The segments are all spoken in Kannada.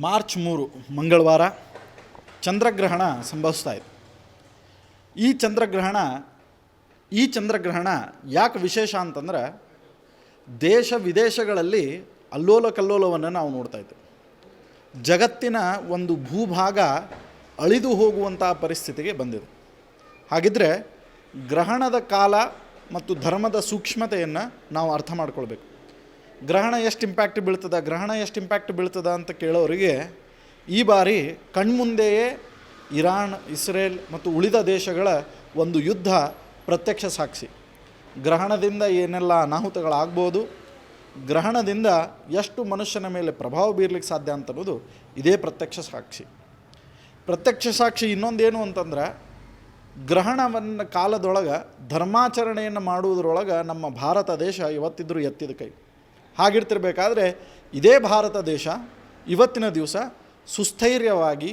ಮಾರ್ಚ್ 3 ಮಂಗಳವಾರ ಚಂದ್ರಗ್ರಹಣ ಸಂಭವಿಸ್ತಾ ಇದೆ. ಈ ಚಂದ್ರಗ್ರಹಣ ಯಾಕೆ ವಿಶೇಷ ಅಂತಂದ್ರೆ ದೇಶ ವಿದೇಶಗಳಲ್ಲಿ ಅಲ್ಲೋಲ ಕಲ್ಲೋಲವನ್ನು ನಾವು ನೋಡ್ತಾ ಇದ್ದೇವೆ. ಜಗತ್ತಿನ ಒಂದು ಭೂಭಾಗ ಅಳಿದು ಹೋಗುವಂಥ ಪರಿಸ್ಥಿತಿಗೆ ಬಂದಿದೆ. ಹಾಗಿದ್ದರೆ ಗ್ರಹಣದ ಕಾಲ ಮತ್ತು ಧರ್ಮದ ಸೂಕ್ಷ್ಮತೆಯನ್ನು ನಾವು ಅರ್ಥ ಮಾಡ್ಕೊಳ್ಬೇಕು. ಗ್ರಹಣ ಎಷ್ಟು ಇಂಪ್ಯಾಕ್ಟ್ ಬೀಳ್ತದ ಅಂತ ಕೇಳೋರಿಗೆ ಈ ಬಾರಿ ಕಣ್ಮುಂದೆಯೇ ಇರಾನ್, ಇಸ್ರೇಲ್ ಮತ್ತು ಉಳಿದ ದೇಶಗಳ ಒಂದು ಯುದ್ಧ ಪ್ರತ್ಯಕ್ಷ ಸಾಕ್ಷಿ. ಗ್ರಹಣದಿಂದ ಏನೆಲ್ಲ ಅನಾಹುತಗಳಾಗ್ಬೋದು, ಗ್ರಹಣದಿಂದ ಎಷ್ಟು ಮನುಷ್ಯನ ಮೇಲೆ ಪ್ರಭಾವ ಬೀರ್ಲಿಕ್ಕೆ ಸಾಧ್ಯ ಅಂತನ್ನೋದು ಇದೇ ಪ್ರತ್ಯಕ್ಷ ಸಾಕ್ಷಿ. ಇನ್ನೊಂದೇನು ಅಂತಂದ್ರೆ ಗ್ರಹಣವನ್ನು ಕಾಲದೊಳಗೆ ಧರ್ಮಾಚರಣೆಯನ್ನು ಮಾಡುವುದರೊಳಗೆ ನಮ್ಮ ಭಾರತ ದೇಶ ಇವತ್ತಿದ್ರೂ ಎತ್ತಿದ ಕೈ. ಹಾಗಿರ್ತಿರ್ಬೇಕಾದ್ರೆ ಇದೇ ಭಾರತ ದೇಶ ಇವತ್ತಿನ ದಿವಸ ಸುಸ್ಥೈರ್ಯವಾಗಿ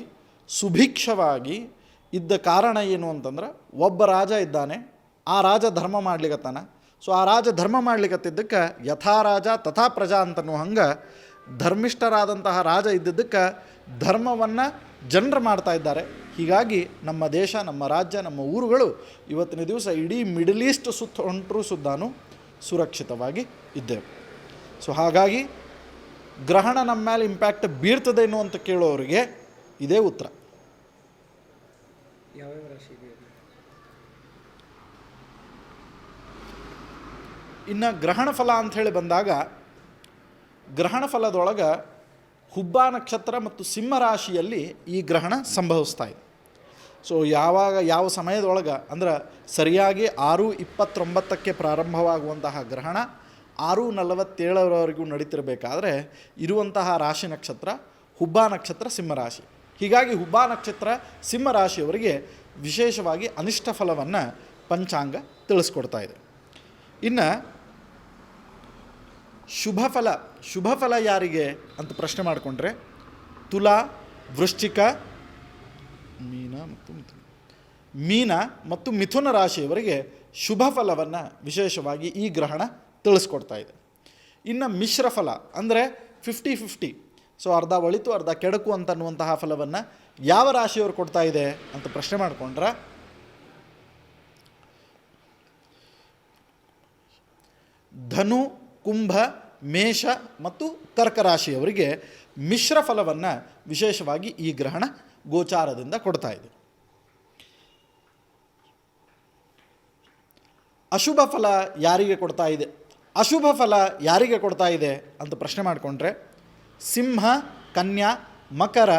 ಸುಭಿಕ್ಷವಾಗಿ ಇದ್ದ ಕಾರಣ ಏನು ಅಂತಂದ್ರೆ ಒಬ್ಬ ರಾಜ ಇದ್ದಾನೆ, ಆ ರಾಜ ಧರ್ಮ ಮಾಡ್ಲಿಕ್ಕತ್ತಾನ. ಸೊ ಆ ರಾಜ ಧರ್ಮ ಮಾಡ್ಲಿಕ್ಕತ್ತಿದ್ದಕ್ಕೆ ಯಥಾ ರಾಜ ತಥಾ ಪ್ರಜಾ ಅಂತನೋ ಹಂಗೆ ಧರ್ಮಿಷ್ಠರಾದಂತಹ ರಾಜ ಇದ್ದಿದ್ದಕ್ಕೆ ಧರ್ಮವನ್ನು ಜನರು ಮಾಡ್ತಾ ಇದ್ದಾರೆ. ಹೀಗಾಗಿ ನಮ್ಮ ದೇಶ, ನಮ್ಮ ರಾಜ್ಯ, ನಮ್ಮ ಊರುಗಳು ಇವತ್ತಿನ ದಿವಸ ಇಡೀ ಮಿಡಲ್ ಈಸ್ಟ್ ಹೊಂಟರೂ ಸುದ್ದಾನು ಸುರಕ್ಷಿತವಾಗಿ ಇದ್ದೇವೆ. ಸೊ ಹಾಗಾಗಿ ಗ್ರಹಣ ನಮ್ಮ ಮೇಲೆ ಇಂಪ್ಯಾಕ್ಟ್ ಬೀರ್ತದೇನು ಅಂತ ಕೇಳೋರಿಗೆ ಇದೇ ಉತ್ತರ. ಇನ್ನು ಗ್ರಹಣ ಫಲ ಅಂಥೇಳಿ ಬಂದಾಗ ಗ್ರಹಣ ಫಲದೊಳಗೆ ಹುಬ್ಬ ನಕ್ಷತ್ರ ಮತ್ತು ಸಿಂಹ ರಾಶಿಯಲ್ಲಿ ಈ ಗ್ರಹಣ ಸಂಭವಿಸ್ತಾ ಇದೆ. ಸೊ ಯಾವ ಸಮಯದೊಳಗೆ ಅಂದ್ರೆ ಸರಿಯಾಗಿ 6:29 ಪ್ರಾರಂಭವಾಗುವಂತಹ ಗ್ರಹಣ 6:47 ನಡೀತಿರಬೇಕಾದ್ರೆ ಇರುವಂತಹ ರಾಶಿ ನಕ್ಷತ್ರ ಹುಬ್ಬ ನಕ್ಷತ್ರ ಸಿಂಹರಾಶಿ. ಹೀಗಾಗಿ ಹುಬ್ಬ ನಕ್ಷತ್ರ ಸಿಂಹರಾಶಿಯವರಿಗೆ ವಿಶೇಷವಾಗಿ ಅನಿಷ್ಟ ಫಲವನ್ನು ಪಂಚಾಂಗ ತಿಳಿಸ್ಕೊಡ್ತಾ ಇದೆ. ಇನ್ನು ಶುಭ ಫಲ ಯಾರಿಗೆ ಅಂತ ಪ್ರಶ್ನೆ ಮಾಡಿಕೊಂಡ್ರೆ ತುಲಾ, ವೃಶ್ಚಿಕ, ಮೀನ ಮತ್ತು ಮಿಥುನ ರಾಶಿಯವರಿಗೆ ಶುಭ ಫಲವನ್ನು ವಿಶೇಷವಾಗಿ ಈ ಗ್ರಹಣ ತಿಳಿಸ್ಕೊಡ್ತಾ ಇದೆ. ಇನ್ನು ಮಿಶ್ರ ಫಲ ಅಂದರೆ 50-50, ಸೊ ಅರ್ಧ ಒಳಿತು ಅರ್ಧ ಕೆಡಕು ಅಂತನ್ನುವಂತಹ ಫಲವನ್ನು ಯಾವ ರಾಶಿಯವರು ಕೊಡ್ತಾ ಇದೆ ಅಂತ ಪ್ರಶ್ನೆ ಮಾಡಿಕೊಂಡ್ರೆ ಧನು, ಕುಂಭ, ಮೇಷ ಮತ್ತು ಕರ್ಕ ರಾಶಿಯವರಿಗೆ ಮಿಶ್ರ ಫಲವನ್ನು ವಿಶೇಷವಾಗಿ ಈ ಗ್ರಹಣ ಗೋಚಾರದಿಂದ ಕೊಡ್ತಾ ಇದೆ. ಅಶುಭ ಫಲ ಯಾರಿಗೆ ಕೊಡ್ತಾ ಇದೆ ಅಂತ ಪ್ರಶ್ನೆ ಮಾಡಿಕೊಂಡ್ರೆ ಸಿಂಹ, ಕನ್ಯಾ, ಮಕರ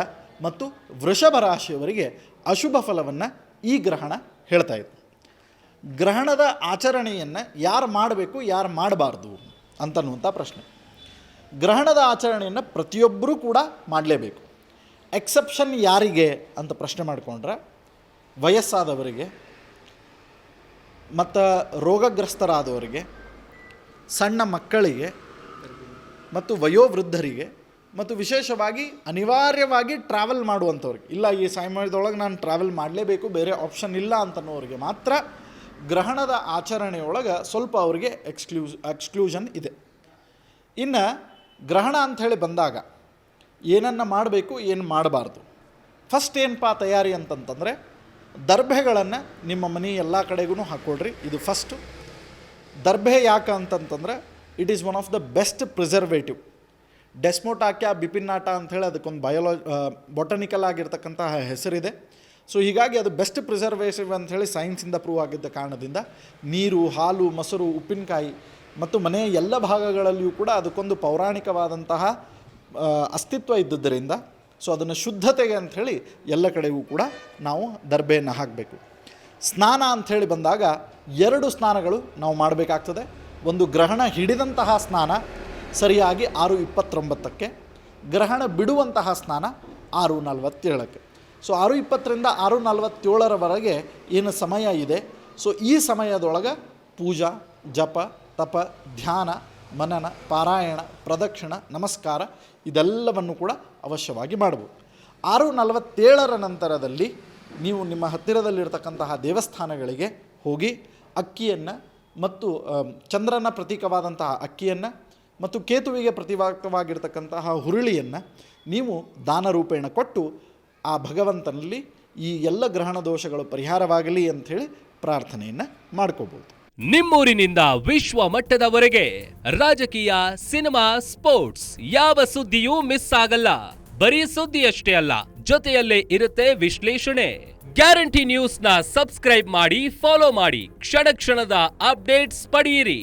ಮತ್ತು ವೃಷಭ ರಾಶಿಯವರಿಗೆ ಅಶುಭ ಫಲವನ್ನು ಈ ಗ್ರಹಣ ಹೇಳ್ತಾ ಇದೆ. ಗ್ರಹಣದ ಆಚರಣೆಯನ್ನು ಯಾರು ಮಾಡಬೇಕು, ಯಾರು ಮಾಡಬಾರ್ದು ಅಂತನ್ನುವಂಥ ಪ್ರಶ್ನೆ. ಗ್ರಹಣದ ಆಚರಣೆಯನ್ನು ಪ್ರತಿಯೊಬ್ಬರೂ ಕೂಡ ಮಾಡಲೇಬೇಕು. ಎಕ್ಸೆಪ್ಷನ್ ಯಾರಿಗೆ ಅಂತ ಪ್ರಶ್ನೆ ಮಾಡಿಕೊಂಡ್ರೆ ವಯಸ್ಸಾದವರಿಗೆ ಮತ್ತು ರೋಗಗ್ರಸ್ತರಾದವರಿಗೆ, ಸಣ್ಣ ಮಕ್ಕಳಿಗೆ ಮತ್ತು ವಯೋವೃದ್ಧರಿಗೆ ಮತ್ತು ವಿಶೇಷವಾಗಿ ಅನಿವಾರ್ಯವಾಗಿ ಟ್ರಾವೆಲ್ ಮಾಡುವಂಥವ್ರಿಗೆ, ಇಲ್ಲ ಈ ಸಮಯದೊಳಗೆ ನಾನು ಟ್ರಾವೆಲ್ ಮಾಡಲೇಬೇಕು, ಬೇರೆ ಆಪ್ಷನ್ ಇಲ್ಲ ಅಂತನ್ನೋರಿಗೆ ಮಾತ್ರ ಗ್ರಹಣದ ಆಚರಣೆಯೊಳಗೆ ಸ್ವಲ್ಪ ಅವರಿಗೆ ಎಕ್ಸ್ಕ್ಲೂಷನ್ ಇದೆ. ಇನ್ನು ಗ್ರಹಣ ಅಂಥೇಳಿ ಬಂದಾಗ ಏನನ್ನು ಮಾಡಬೇಕು, ಏನು ಮಾಡಬಾರ್ದು. ಫಸ್ಟ್ ಏನಪ್ಪ ತಯಾರಿ ಅಂತಂತಂದರೆ ದರ್ಭೆಗಳನ್ನು ನಿಮ್ಮ ಮನೆ ಎಲ್ಲ ಕಡೆಗೂ ಹಾಕ್ಕೊಳ್ರಿ. ಇದು ಫಸ್ಟು. ದರ್ಭೆ ಯಾಕೆ ಅಂತಂತಂದರೆ it is one of the best preservative. ಡೆಸ್ಮೋಟಾಕ್ಯಾ ಬಿಪಿನ್ನಾಟ ಅಂಥೇಳಿ ಅದಕ್ಕೊಂದು ಬೊಟನಿಕಲ್ ಆಗಿರ್ತಕ್ಕಂತಹ ಹೆಸರಿದೆ. ಸೊ ಹೀಗಾಗಿ ಅದು ಬೆಸ್ಟ್ ಪ್ರಿಸರ್ವೇಟಿವ್ ಅಂಥೇಳಿ ಸೈನ್ಸಿಂದ ಪ್ರೂವ್ ಆಗಿದ್ದ ಕಾರಣದಿಂದ ನೀರು, ಹಾಲು, ಮೊಸರು, ಉಪ್ಪಿನಕಾಯಿ ಮತ್ತು ಮನೆಯ ಎಲ್ಲ ಭಾಗಗಳಲ್ಲಿಯೂ ಕೂಡ ಅದಕ್ಕೊಂದು ಪೌರಾಣಿಕವಾದಂತಹ ಅಸ್ತಿತ್ವ ಇದ್ದುದರಿಂದ ಸೊ ಅದನ್ನು ಶುದ್ಧತೆಗೆ ಅಂಥೇಳಿ ಎಲ್ಲ ಕಡೆಗೂ ಕೂಡ ನಾವು ದರ್ಬೆಯನ್ನು ಹಾಕಬೇಕು. ಸ್ನಾನ ಅಂಥೇಳಿ ಬಂದಾಗ 2 ಸ್ನಾನಗಳು ನಾವು ಮಾಡಬೇಕಾಗ್ತದೆ. ಒಂದು ಗ್ರಹಣ ಹಿಡಿದಂತಹ ಸ್ನಾನ ಸರಿಯಾಗಿ 6:29, ಗ್ರಹಣ ಬಿಡುವಂತಹ ಸ್ನಾನ 6:47. ಸೊ 6:20ರಿಂದ 6:47 ಏನು ಸಮಯ ಇದೆ, ಸೊ ಈ ಸಮಯದೊಳಗೆ ಪೂಜಾ, ಜಪ, ತಪ, ಧ್ಯಾನ, ಮನನ, ಪಾರಾಯಣ, ಪ್ರದಕ್ಷಿಣ, ನಮಸ್ಕಾರ ಇದೆಲ್ಲವನ್ನು ಕೂಡ ಅವಶ್ಯವಾಗಿ ಮಾಡ್ಬೋದು. 6:47 ನಂತರದಲ್ಲಿ ನೀವು ನಿಮ್ಮ ಹತ್ತಿರದಲ್ಲಿರ್ತಕ್ಕಂತಹ ದೇವಸ್ಥಾನಗಳಿಗೆ ಹೋಗಿ ಅಕ್ಕಿಯನ್ನು ಮತ್ತು ಚಂದ್ರನ ಪ್ರತೀಕವಾದಂತಹ ಅಕ್ಕಿಯನ್ನು ಮತ್ತು ಕೇತುವಿಗೆ ಪ್ರತಿಪಾದಕವಾಗಿರ್ತಕ್ಕಂತಹ ಹುರುಳಿಯನ್ನು ನೀವು ದಾನ ರೂಪೇಣ ಕೊಟ್ಟು ಆ ಭಗವಂತನಲ್ಲಿ ಈ ಎಲ್ಲ ಗ್ರಹಣ ದೋಷಗಳು ಪರಿಹಾರವಾಗಲಿ ಅಂಥೇಳಿ ಪ್ರಾರ್ಥನೆಯನ್ನು ಮಾಡ್ಕೋಬೋದು. ನಿಮ್ಮೂರಿನಿಂದ ವಿಶ್ವ ಮಟ್ಟದವರೆಗೆ ರಾಜಕೀಯ, ಸಿನಿಮಾ, ಸ್ಪೋರ್ಟ್ಸ್ ಯಾವ ಸುದ್ದಿಯೂ ಮಿಸ್ ಆಗಲ್ಲ. ಬರೀ ಸುದ್ದಿಯಷ್ಟೇ ಅಲ್ಲ, ಜೊತೆಯಲ್ಲೇ ಇರುತ್ತೆ ವಿಶ್ಲೇಷಣೆ. ಗ್ಯಾರಂಟಿ ನ್ಯೂಸ್ನ ಸಬ್ಸ್ಕ್ರೈಬ್ ಮಾಡಿ, ಫಾಲೋ ಮಾಡಿ, ಕ್ಷಣ ಕ್ಷಣದ ಅಪ್ಡೇಟ್ಸ್ ಪಡೆಯಿರಿ.